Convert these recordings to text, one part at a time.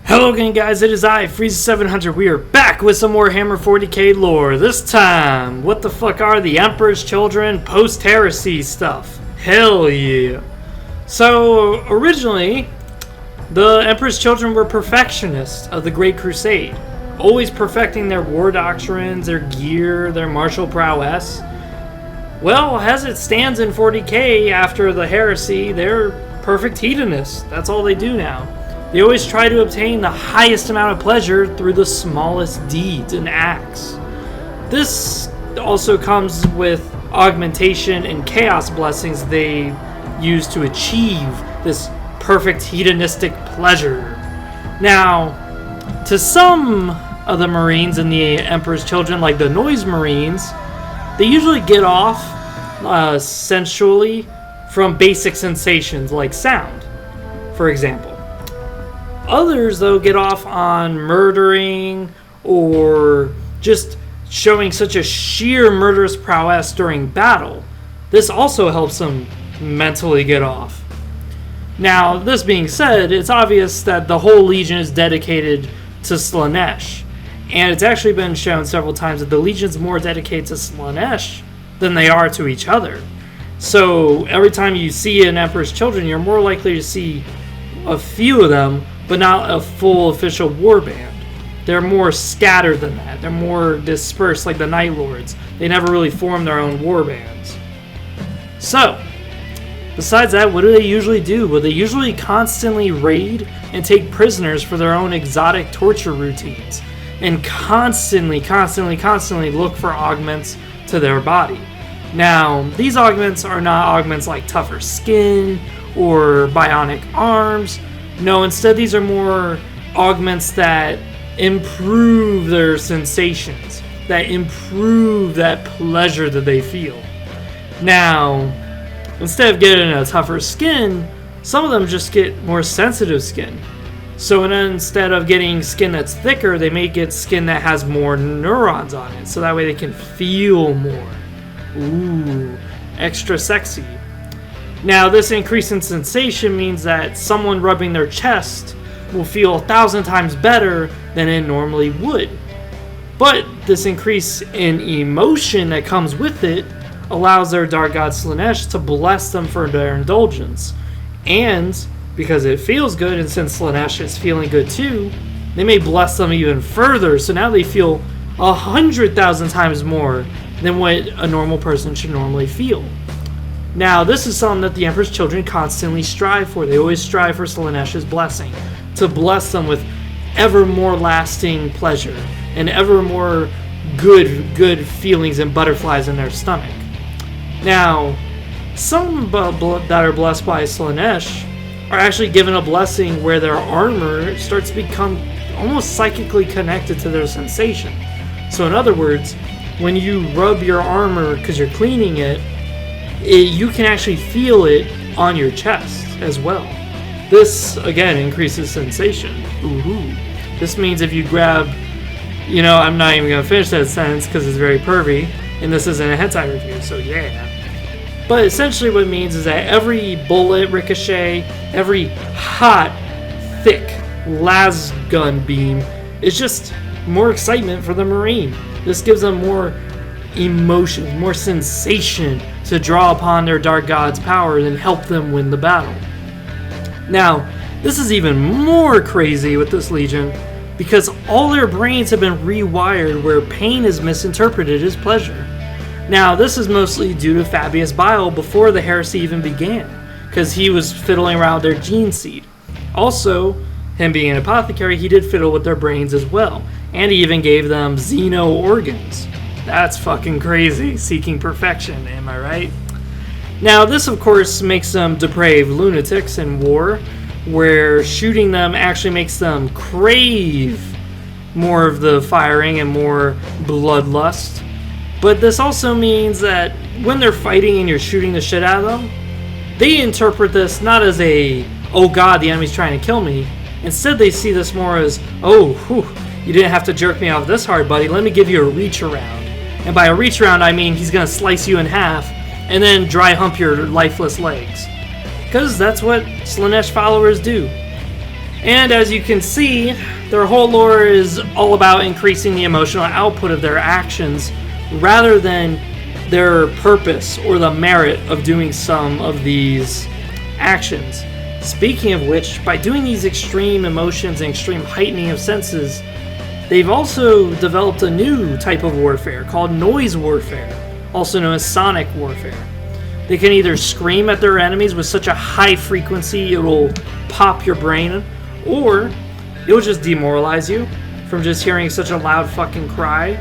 Hello again, guys, it is I, Frieza700. We are back with some more Warhammer 40K lore. This time, what the fuck are the Emperor's Children post-Heresy stuff? Hell yeah. So, originally, the Emperor's Children were perfectionists of the Great Crusade, always perfecting their war doctrines, their gear, their martial prowess. Well, as it stands in 40K after the Heresy, they're perfect hedonists. That's all they do now. They always try to obtain the highest amount of pleasure through the smallest deeds and acts. This also comes with augmentation and chaos blessings they use to achieve this perfect hedonistic pleasure. Now, to some of the Marines in the Emperor's Children, like the Noise Marines, they usually get off sensually from basic sensations like sound, for example. Others, though, get off on murdering or just showing such a sheer murderous prowess during battle. This also helps them mentally get off. Now, this being said, it's obvious that the whole Legion is dedicated to Slaanesh. And it's actually been shown several times that the Legion's more dedicated to Slaanesh than they are to each other. So, every time you see an Emperor's Children, you're more likely to see a few of them, but not a full official warband. They're more scattered than that. They're more dispersed like the Night Lords. They never really form their own warbands. So, besides that, what do they usually do? Well, they usually constantly raid and take prisoners for their own exotic torture routines, and constantly look for augments to their body. Now, these augments are not augments like tougher skin or bionic arms. No, instead these are more augments that improve their sensations, that improve that pleasure that they feel. Now, instead of getting a tougher skin, some of them just get more sensitive skin. So instead of getting skin that's thicker, they may get skin that has more neurons on it, so that way they can feel more. Ooh, extra sexy. Now, this increase in sensation means that someone rubbing their chest will feel 1,000 times better than it normally would. But this increase in emotion that comes with it allows their Dark God Slaanesh to bless them for their indulgence. And because it feels good, and since Slaanesh is feeling good too, they may bless them even further, so now they feel 100,000 times more than what a normal person should normally feel. Now, this is something that the Emperor's Children constantly strive for. They always strive for Slaanesh's blessing, to bless them with ever more lasting pleasure and ever more good feelings and butterflies in their stomach. Now, some that are blessed by Slaanesh are actually given a blessing where their armor starts to become almost psychically connected to their sensation. So in other words, when you rub your armor because you're cleaning it, you can actually feel it on your chest as well. This, again, increases sensation. Ooh. This means if you grab, I'm not even going to finish that sentence because it's very pervy, and this isn't a hentai review, so yeah. But essentially what it means is that every bullet ricochet, every hot, thick las gun beam is just more excitement for the Marine. This gives them more emotion, more sensation to draw upon their Dark God's power and help them win the battle. Now, this is even more crazy with this Legion because all their brains have been rewired where pain is misinterpreted as pleasure. Now, this is mostly due to Fabius Bile before the Heresy even began, because he was fiddling around with their gene seed. Also, him being an apothecary, he did fiddle with their brains as well, and he even gave them xeno organs. That's fucking crazy, seeking perfection, am I right? Now, this of course makes them depraved lunatics in war, where shooting them actually makes them crave more of the firing and more bloodlust. But this also means that when they're fighting and you're shooting the shit out of them, they interpret this not as a, oh god, the enemy's trying to kill me. Instead, they see this more as, oh, whew, you didn't have to jerk me off this hard, buddy. Let me give you a reach around. And by a reach around, I mean he's going to slice you in half and then dry hump your lifeless legs. Because that's what Slaanesh followers do. And as you can see, their whole lore is all about increasing the emotional output of their actions rather than their purpose or the merit of doing some of these actions. Speaking of which, by doing these extreme emotions and extreme heightening of senses, they've also developed a new type of warfare called noise warfare, also known as sonic warfare. They can either scream at their enemies with such a high frequency it'll pop your brain, or it'll just demoralize you from just hearing such a loud fucking cry.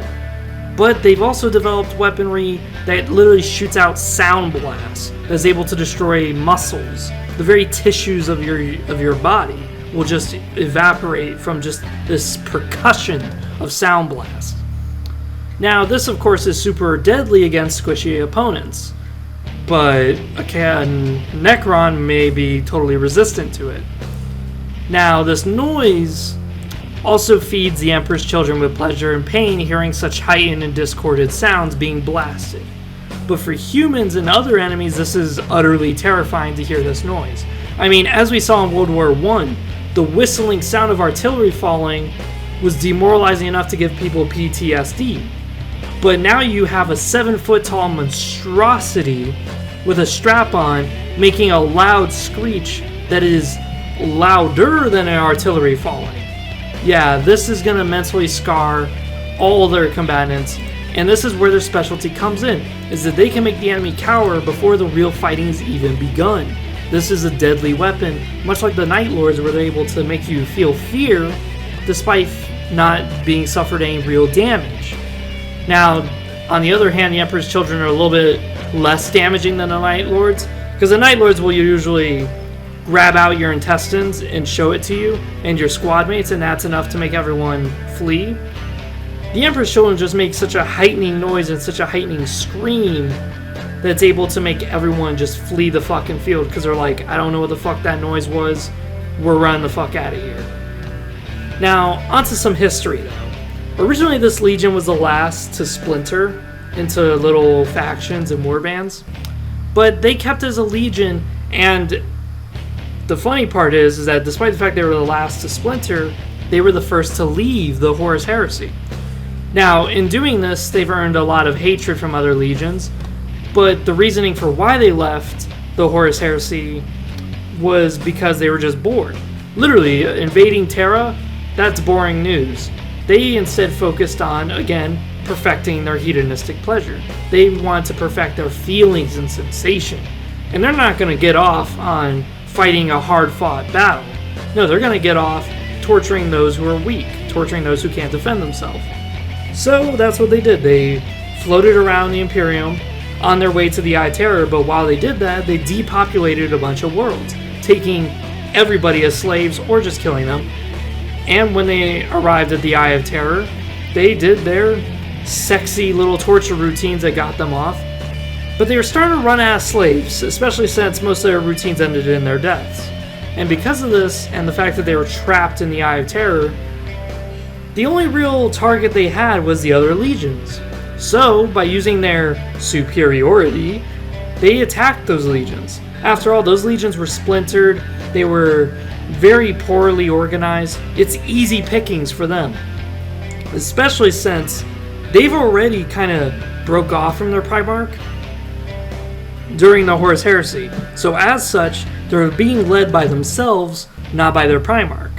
But they've also developed weaponry that literally shoots out sound blasts that's able to destroy muscles. The very tissues of your body will just evaporate from just this percussion of sound blast. Now, this of course is super deadly against squishy opponents, but again, Necron may be totally resistant to it. Now, this noise also feeds the Emperor's children with pleasure and pain hearing such heightened and discorded sounds being blasted. But for humans and other enemies, this is utterly terrifying to hear this noise. I mean, as we saw in World War I, the whistling sound of artillery falling was demoralizing enough to give people PTSD. But now you have a 7-foot-tall monstrosity with a strap on making a loud screech that is louder than an artillery falling. Yeah, this is going to mentally scar all their combatants, and this is where their specialty comes in, is that they can make the enemy cower before the real fighting has even begun. This is a deadly weapon, much like the Night Lords, where they're able to make you feel fear despite not being suffered any real damage. Now, on the other hand, the Emperor's children are a little bit less damaging than the Night Lords, because the Night Lords will usually grab out your intestines and show it to you and your squad mates, and that's enough to make everyone flee. The Emperor's children just make such a heightening noise and such a heightening scream that's able to make everyone just flee the fucking field, because they're like, I don't know what the fuck that noise was, we're running the fuck out of here. Now, onto some history though. Originally this legion was the last to splinter into little factions and warbands, but they kept as a legion, and the funny part is that despite the fact they were the last to splinter, they were the first to leave the Horus Heresy. Now, in doing this, they've earned a lot of hatred from other legions, but the reasoning for why they left the Horus Heresy was because they were just bored. Literally, invading Terra, that's boring news. They instead focused on, again, perfecting their hedonistic pleasure. They wanted to perfect their feelings and sensation. And they're not going to get off on fighting a hard-fought battle. No, they're going to get off torturing those who are weak, torturing those who can't defend themselves. So that's what they did. They floated around the Imperium on their way to the Eye of Terror, but while they did that, they depopulated a bunch of worlds, taking everybody as slaves or just killing them. And when they arrived at the Eye of Terror, they did their sexy little torture routines that got them off. But they were starting to run out of slaves, especially since most of their routines ended in their deaths. And because of this, and the fact that they were trapped in the Eye of Terror, the only real target they had was the other legions. So, by using their superiority, they attacked those legions. After all, those legions were splintered, they were very poorly organized. It's easy pickings for them. Especially since they've already kind of broke off from their Primarch during the Horus Heresy. So as such, they're being led by themselves, not by their Primarch.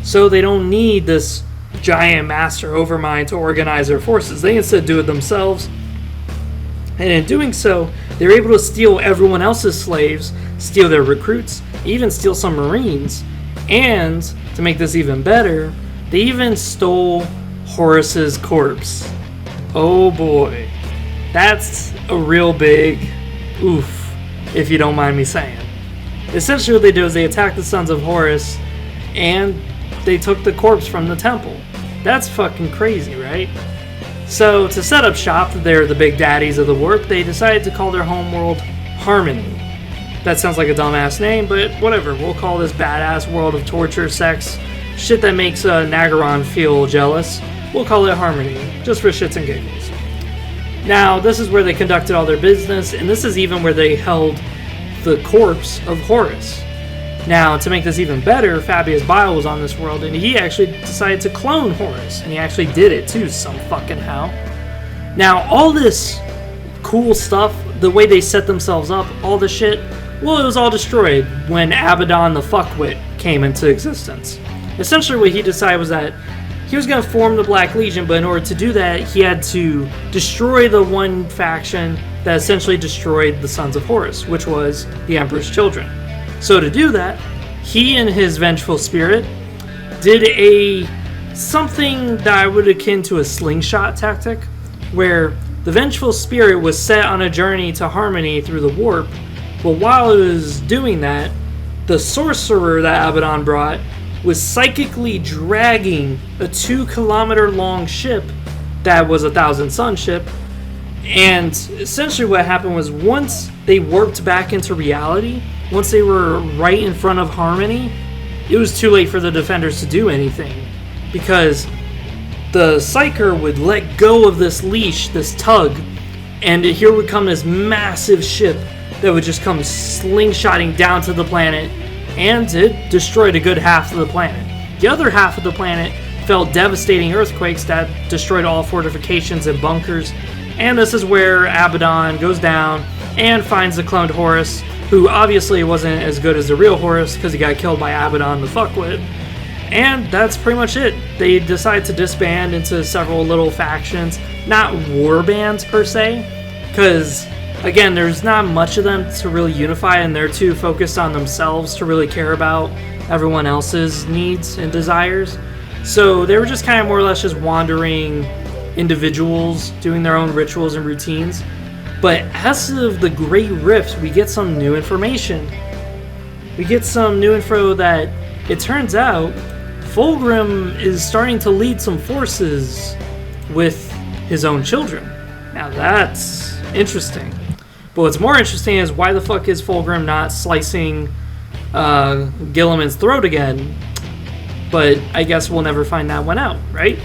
So they don't need this giant master overmind to organize their forces. They instead do it themselves. And in doing so, they're able to steal everyone else's slaves, steal their recruits, even steal some Marines. And, to make this even better, they even stole Horus's corpse. Oh boy. That's a real big oof, if you don't mind me saying. Essentially what they do is they attack the Sons of Horus, and they took the corpse from the temple. That's fucking crazy, right? So, to set up shop, they're the big daddies of the warp, they decided to call their homeworld Harmony. That sounds like a dumbass name, but whatever, we'll call this badass world of torture, sex, shit that makes Nagaron feel jealous. We'll call it Harmony, just for shits and giggles. Now, this is where they conducted all their business, and this is even where they held the corpse of Horus. Now, to make this even better, Fabius Bile was on this world, and he actually decided to clone Horus, and he actually did it too, some fucking how. Now, all this cool stuff, the way they set themselves up, all the shit, well, it was all destroyed when Abaddon the fuckwit came into existence. Essentially, what he decided was that he was going to form the Black Legion, but in order to do that, he had to destroy the one faction that essentially destroyed the Sons of Horus, which was the Emperor's Children. So to do that, he and his vengeful spirit did something that I would akin to a slingshot tactic, where the vengeful spirit was set on a journey to harmony through the warp, but while it was doing that, the sorcerer that Abaddon brought was psychically dragging a 2-kilometer long ship that was a Thousand Sun ship. And essentially what happened was, once they warped back into reality, once they were right in front of harmony, it was too late for the defenders to do anything, because the Psyker would let go of this leash, this tug, and here would come this massive ship that would just come slingshotting down to the planet, and it destroyed a good half of the planet. The other half of the planet felt devastating earthquakes that destroyed all fortifications and bunkers, and this is where Abaddon goes down and finds the cloned Horus, who obviously wasn't as good as the real Horus because he got killed by Abaddon the fuckwit. And that's pretty much it. They decide to disband into several little factions, not war bands per se, because again, there's not much of them to really unify, and they're too focused on themselves to really care about everyone else's needs and desires. So they were just kind of more or less just wandering individuals doing their own rituals and routines. But as of the Great Rifts, we get some new information. We get some new info that it turns out Fulgrim is starting to lead some forces with his own children. Now that's interesting. But what's more interesting is, why the fuck is Fulgrim not slicing Gilliman's throat again? But I guess we'll never find that one out, right?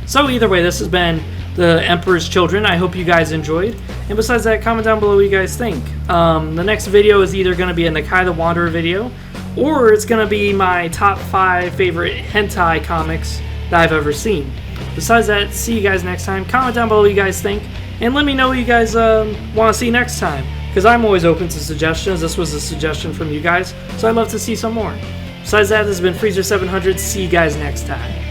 So either way, this has been the Emperor's Children. I hope you guys enjoyed. And besides that, comment down below what you guys think. The next video is either going to be a Nakai the Wanderer video, or it's going to be my top 5 favorite hentai comics that I've ever seen. Besides that, see you guys next time. Comment down below what you guys think, and let me know what you guys want to see next time, because I'm always open to suggestions. This was a suggestion from you guys, so I'd love to see some more. Besides that, this has been Freezer700. See you guys next time.